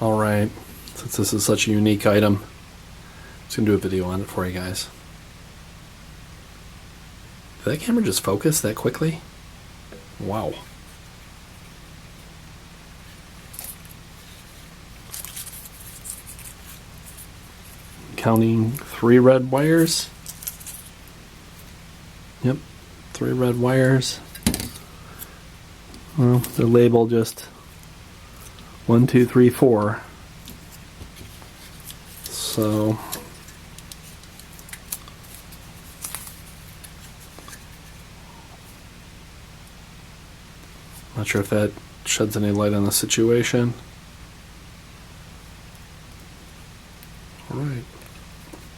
Alright, since this is such a unique item, I'm just going to do a video on it for you guys. Did that camera just focus that quickly? Wow. Counting 3 red wires. Yep, 3 red wires. Well, they're labeled just 1, 2, 3, 4. So not sure if that sheds any light on the situation.